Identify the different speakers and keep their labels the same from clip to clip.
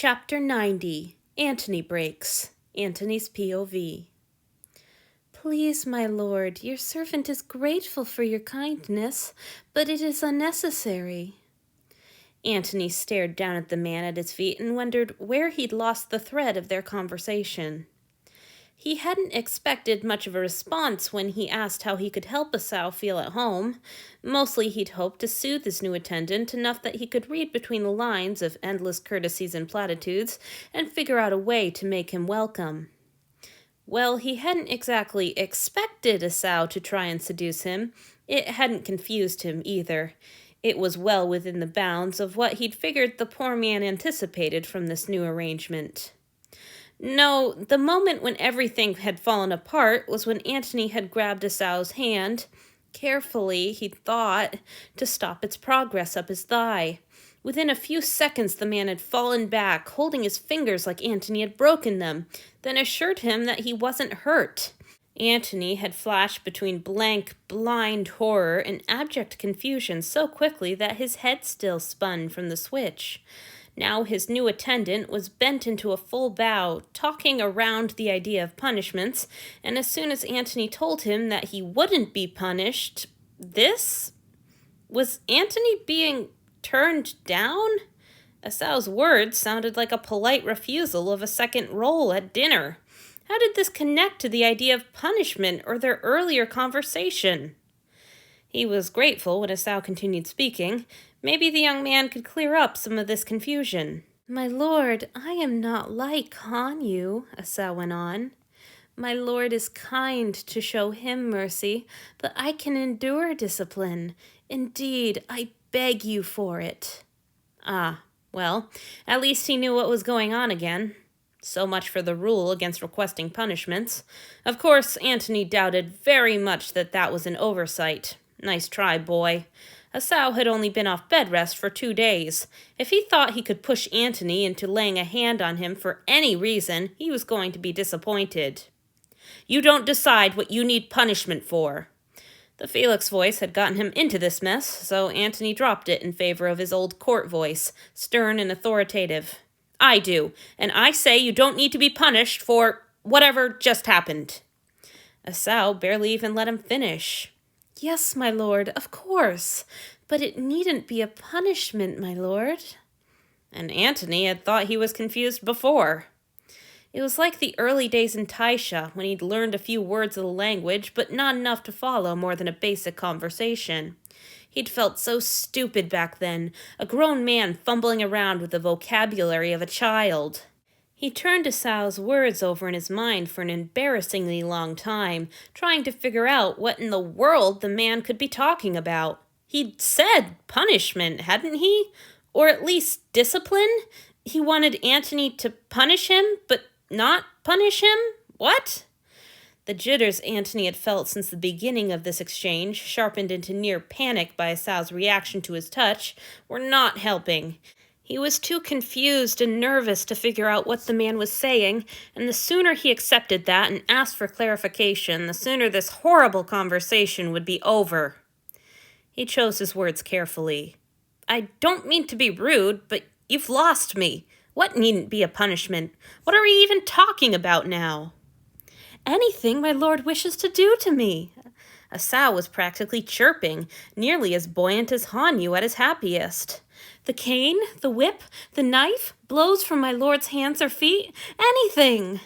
Speaker 1: Chapter 90. Antony Breaks. Antony's POV. Please, my lord, your servant is grateful for your kindness, but it is unnecessary. Antony stared down at the man at his feet and wondered where he'd lost the thread of their conversation. He hadn't expected much of a response when he asked how he could help Esau feel at home. Mostly he'd hoped to soothe his new attendant enough that he could read between the lines of endless courtesies and platitudes and figure out a way to make him welcome. Well, he hadn't exactly expected Esau to try and seduce him. It hadn't confused him either. It was well within the bounds of what he'd figured the poor man anticipated from this new arrangement. No, the moment when everything had fallen apart was when Antony had grabbed Esau's hand, carefully, he thought, to stop its progress up his thigh. Within a few seconds the man had fallen back, holding his fingers like Antony had broken them, then assured him that he wasn't hurt. Antony had flashed between blank, blind horror and abject confusion so quickly that his head still spun from the switch. Now his new attendant was bent into a full bow, talking around the idea of punishments, and as soon as Antony told him that he wouldn't be punished, was Antony being turned down? Esau's words sounded like a polite refusal of a second roll at dinner. How did this connect to the idea of punishment or their earlier conversation? He was grateful when Esau continued speaking. Maybe the young man could clear up some of this confusion. My lord, I am not like Hanyu, Esau went on. My lord is kind to show him mercy, but I can endure discipline. Indeed, I beg you for it. Ah, well, at least he knew what was going on again. So much for the rule against requesting punishments. Of course, Antony doubted very much that was an oversight. Nice try, boy. Esau had only been off bed rest for 2 days. If he thought he could push Antony into laying a hand on him for any reason, he was going to be disappointed. You don't decide what you need punishment for. The Felix voice had gotten him into this mess, so Antony dropped it in favor of his old court voice, stern and authoritative. I do, and I say you don't need to be punished for whatever just happened. Esau barely even let him finish. Yes, my lord, of course, but it needn't be a punishment, my lord. And Antony had thought he was confused before. It was like the early days in Taisha, when he'd learned a few words of the language, but not enough to follow more than a basic conversation. He'd felt so stupid back then, a grown man fumbling around with the vocabulary of a child. He turned Esau's words over in his mind for an embarrassingly long time, trying to figure out what in the world the man could be talking about. He'd said punishment, hadn't he? Or at least discipline? He wanted Antony to punish him, but not punish him? What? The jitters Antony had felt since the beginning of this exchange, sharpened into near panic by Esau's reaction to his touch, were not helping. He was too confused and nervous to figure out what the man was saying, and the sooner he accepted that and asked for clarification, the sooner this horrible conversation would be over. He chose his words carefully. I don't mean to be rude, but you've lost me. What needn't be a punishment? What are we even talking about now? Anything my lord wishes to do to me. Esau was practically chirping, nearly as buoyant as Hanyu at his happiest. The cane, the whip, the knife, blows from my lord's hands or feet, anything.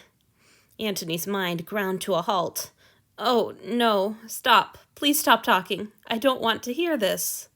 Speaker 1: Antony's mind ground to a halt. Oh, no, stop. Please stop talking. I don't want to hear this.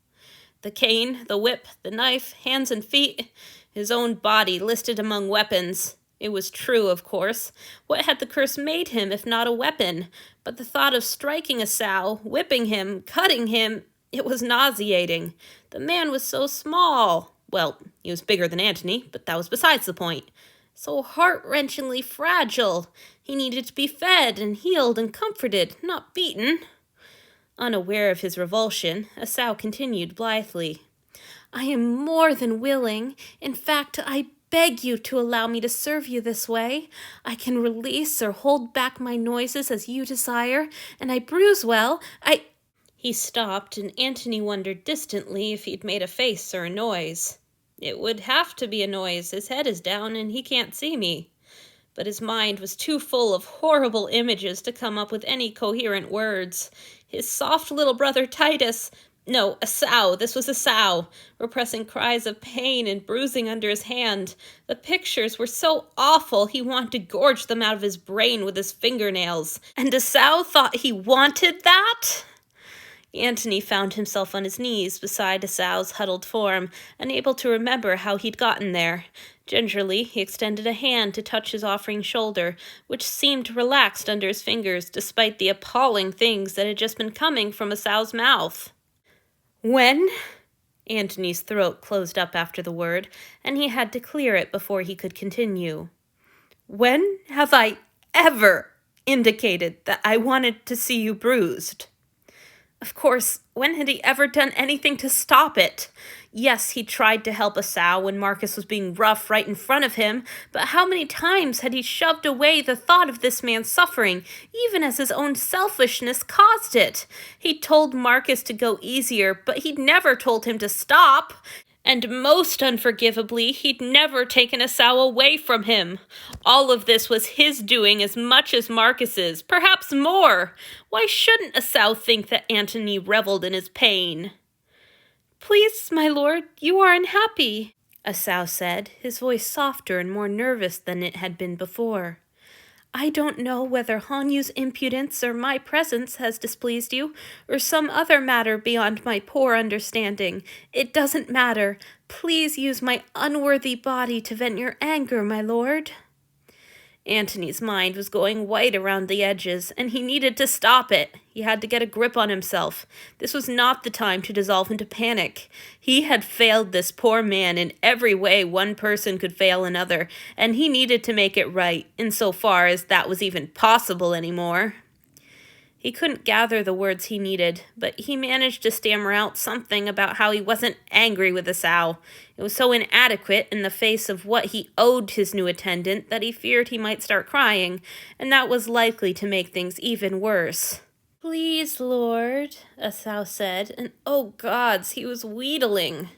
Speaker 1: The cane, the whip, the knife, hands and feet, his own body listed among weapons. It was true, of course. What had the curse made him if not a weapon? But the thought of striking Esau, whipping him, cutting him, it was nauseating. The man was so small. Well, he was bigger than Antony, but that was besides the point. So heart-wrenchingly fragile. He needed to be fed and healed and comforted, not beaten. Unaware of his revulsion, Esau continued blithely. I am more than willing. In fact, I beg you to allow me to serve you this way. I can release or hold back my noises as you desire, and I bruise well. He stopped, and Antony wondered distantly if he'd made a face or a noise. It would have to be a noise. His head is down and he can't see me. But his mind was too full of horrible images to come up with any coherent words. His soft little brother Titus, no, Esau, this was Esau, repressing cries of pain and bruising under his hand. The pictures were so awful he wanted to gorge them out of his brain with his fingernails. And Esau thought he wanted that? Antony found himself on his knees beside Esau's huddled form, unable to remember how he'd gotten there. Gingerly, he extended a hand to touch his offering shoulder, which seemed relaxed under his fingers despite the appalling things that had just been coming from Esau's mouth. When? Antony's throat closed up after the word, and he had to clear it before he could continue. When have I ever indicated that I wanted to see you bruised? Of course, when had he ever done anything to stop it? Yes, he tried to help Esau when Marcus was being rough right in front of him, but how many times had he shoved away the thought of this man's suffering, even as his own selfishness caused it? He told Marcus to go easier, but he'd never told him to stop. And most unforgivably, he'd never taken Esau away from him. All of this was his doing as much as Marcus's, perhaps more. Why shouldn't Esau think that Antony reveled in his pain? Please, my lord, you are unhappy, Esau said, his voice softer and more nervous than it had been before. I don't know whether Hanyu's impudence or my presence has displeased you, or some other matter beyond my poor understanding. It doesn't matter. Please use my unworthy body to vent your anger, my lord. Antony's mind was going white around the edges, and he needed to stop it. He had to get a grip on himself. This was not the time to dissolve into panic. He had failed this poor man in every way one person could fail another, and he needed to make it right, insofar as that was even possible anymore. He couldn't gather the words he needed, but he managed to stammer out something about how he wasn't angry with Esau. It was so inadequate in the face of what he owed his new attendant that he feared he might start crying, and that was likely to make things even worse. Please, Lord, Esau said, and oh gods, he was wheedling.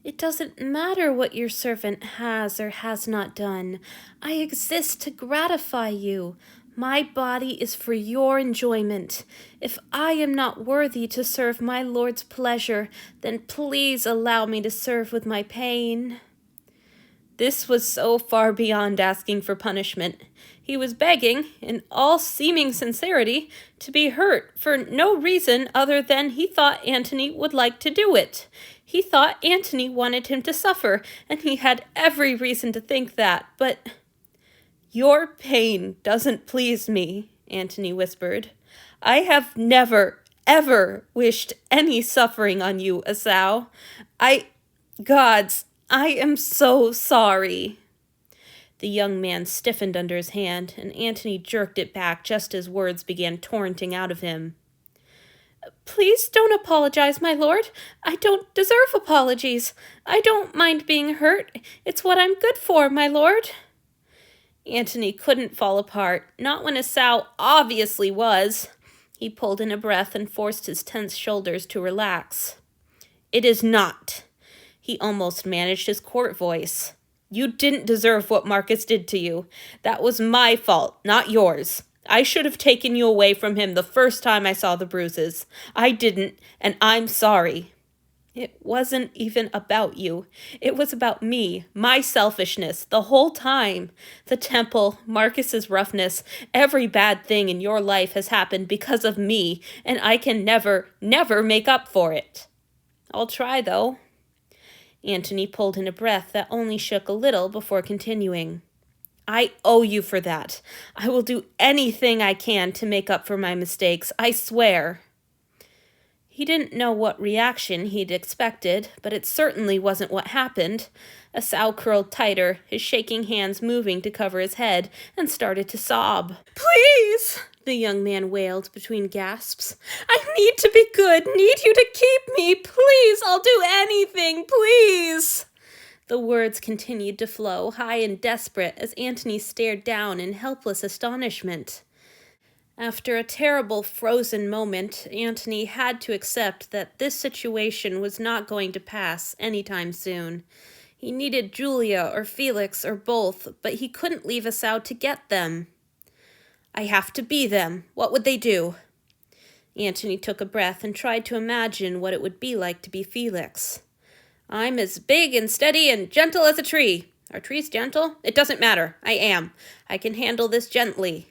Speaker 1: It doesn't matter what your servant has or has not done. I exist to gratify you. My body is for your enjoyment. If I am not worthy to serve my Lord's pleasure, then please allow me to serve with my pain. This was so far beyond asking for punishment. He was begging, in all seeming sincerity, to be hurt for no reason other than he thought Antony would like to do it. He thought Antony wanted him to suffer, and he had every reason to think that, but... Your pain doesn't please me, Antony whispered. I have never, ever wished any suffering on you, Esau. Gods, I am so sorry. The young man stiffened under his hand, and Antony jerked it back just as words began torrenting out of him. Please don't apologize, my lord. I don't deserve apologies. I don't mind being hurt. It's what I'm good for, my lord. Antony couldn't fall apart, not when Esau obviously was. He pulled in a breath and forced his tense shoulders to relax. It is not. He almost managed his court voice. You didn't deserve what Marcus did to you. That was my fault, not yours. I should have taken you away from him the first time I saw the bruises. I didn't, and I'm sorry. It wasn't even about you. It was about me, my selfishness, the whole time. The temple, Marcus's roughness, every bad thing in your life has happened because of me, and I can never, never make up for it. I'll try, though. Antony pulled in a breath that only shook a little before continuing. I owe you for that. I will do anything I can to make up for my mistakes, I swear. He didn't know what reaction he'd expected, but it certainly wasn't what happened. Esau curled tighter, his shaking hands moving to cover his head, and started to sob. Please, the young man wailed between gasps. I need to be good, need you to keep me. Please, I'll do anything, please. The words continued to flow, high and desperate, as Antony stared down in helpless astonishment. After a terrible frozen moment, Antony had to accept that this situation was not going to pass anytime soon. He needed Julia or Felix or both, but he couldn't leave Esau to get them. I have to be them. What would they do? Antony took a breath and tried to imagine what it would be like to be Felix. I'm as big and steady and gentle as a tree. Are trees gentle? It doesn't matter. I am. I can handle this gently.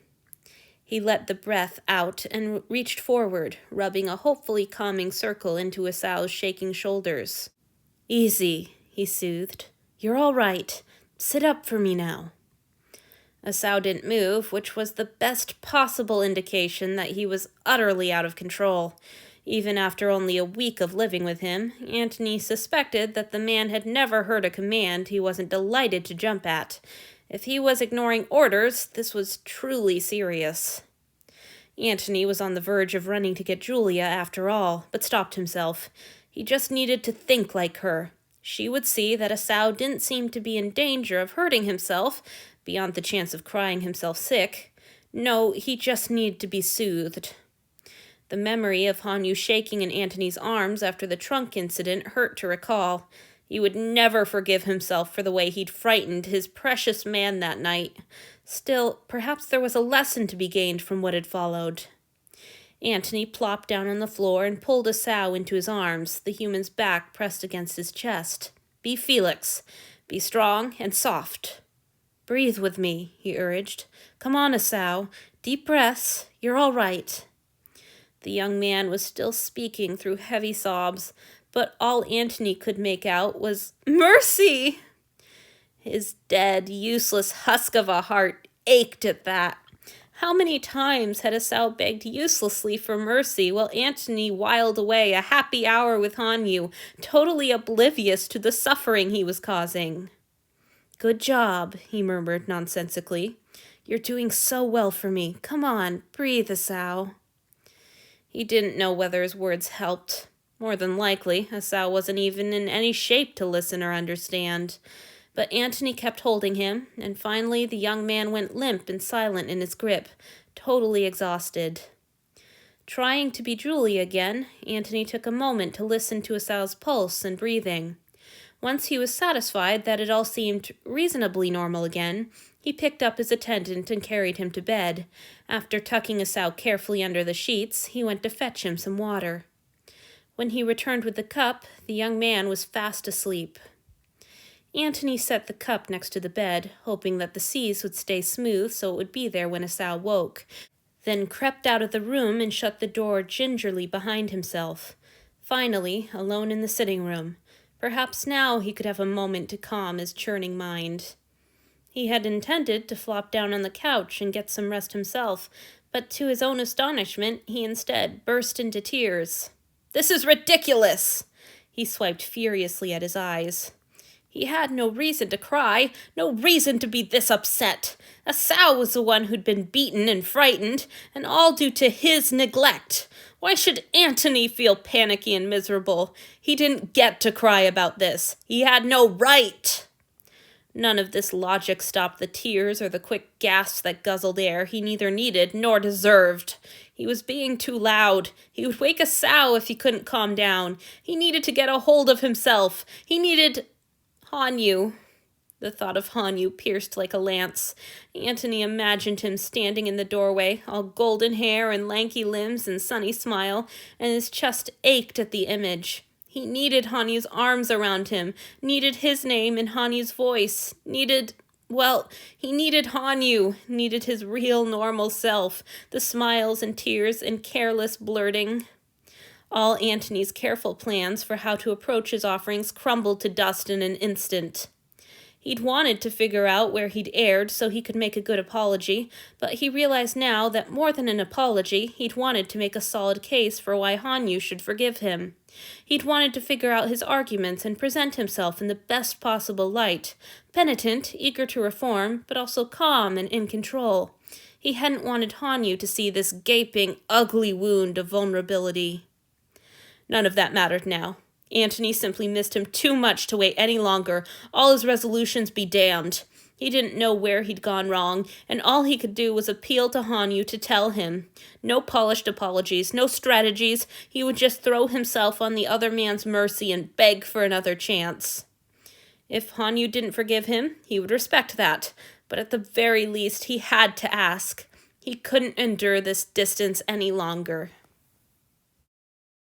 Speaker 1: He let the breath out and reached forward, rubbing a hopefully calming circle into Esau's shaking shoulders. Easy, he soothed. You're all right. Sit up for me now. Esau didn't move, which was the best possible indication that he was utterly out of control. Even after only a week of living with him, Antony suspected that the man had never heard a command he wasn't delighted to jump at. If he was ignoring orders, this was truly serious. Antony was on the verge of running to get Julia after all, but stopped himself. He just needed to think like her. She would see that Esau didn't seem to be in danger of hurting himself, beyond the chance of crying himself sick. No, he just needed to be soothed. The memory of Hanyu shaking in Antony's arms after the trunk incident hurt to recall. He would never forgive himself for the way he'd frightened his precious man that night. Still, perhaps there was a lesson to be gained from what had followed. Antony plopped down on the floor and pulled Esau into his arms, the human's back pressed against his chest. Be Felix. Be strong and soft. Breathe with me, he urged. Come on, Esau. Deep breaths. You're all right. The young man was still speaking through heavy sobs, but all Antony could make out was, Mercy! His dead, useless husk of a heart ached at that. How many times had Esau begged uselessly for mercy while Antony whiled away a happy hour with Hanyu, totally oblivious to the suffering he was causing? Good job, he murmured nonsensically. You're doing so well for me. Come on, breathe, Esau. He didn't know whether his words helped. More than likely, Esau wasn't even in any shape to listen or understand. But Antony kept holding him, and finally the young man went limp and silent in his grip, totally exhausted. Trying to be Julia again, Antony took a moment to listen to Esau's pulse and breathing. Once he was satisfied that it all seemed reasonably normal again, he picked up his attendant and carried him to bed. After tucking Esau carefully under the sheets, he went to fetch him some water. When he returned with the cup, the young man was fast asleep. Antony set the cup next to the bed, hoping that the seas would stay smooth so it would be there when Esau woke, then crept out of the room and shut the door gingerly behind himself. Finally, alone in the sitting room. Perhaps now he could have a moment to calm his churning mind. He had intended to flop down on the couch and get some rest himself, but to his own astonishment, he instead burst into tears. This is ridiculous! He swiped furiously at his eyes. He had no reason to cry, no reason to be this upset. Esau was the one who'd been beaten and frightened, and all due to his neglect. Why should Antony feel panicky and miserable? He didn't get to cry about this. He had no right. None of this logic stopped the tears or the quick gasps that guzzled air he neither needed nor deserved. He was being too loud. He would wake Esau if he couldn't calm down. He needed to get a hold of himself. He needed Hanyu. The thought of Hanyu pierced like a lance. Antony imagined him standing in the doorway, all golden hair and lanky limbs and sunny smile, and his chest ached at the image. He needed Hanyu's arms around him, needed his name in Hanyu's voice, he needed Hanyu, needed his real normal self, the smiles and tears and careless blurting. All Antony's careful plans for how to approach his offerings crumbled to dust in an instant. He'd wanted to figure out where he'd erred so he could make a good apology, but he realized now that more than an apology, he'd wanted to make a solid case for why Hanyu should forgive him. He'd wanted to figure out his arguments and present himself in the best possible light, penitent, eager to reform, but also calm and in control. He hadn't wanted Hanyu to see this gaping, ugly wound of vulnerability. None of that mattered now. Antony simply missed him too much to wait any longer. All his resolutions be damned. He didn't know where he'd gone wrong, and all he could do was appeal to Hanyu to tell him. No polished apologies, no strategies. He would just throw himself on the other man's mercy and beg for another chance. If Hanyu didn't forgive him, he would respect that, but at the very least he had to ask. He couldn't endure this distance any longer.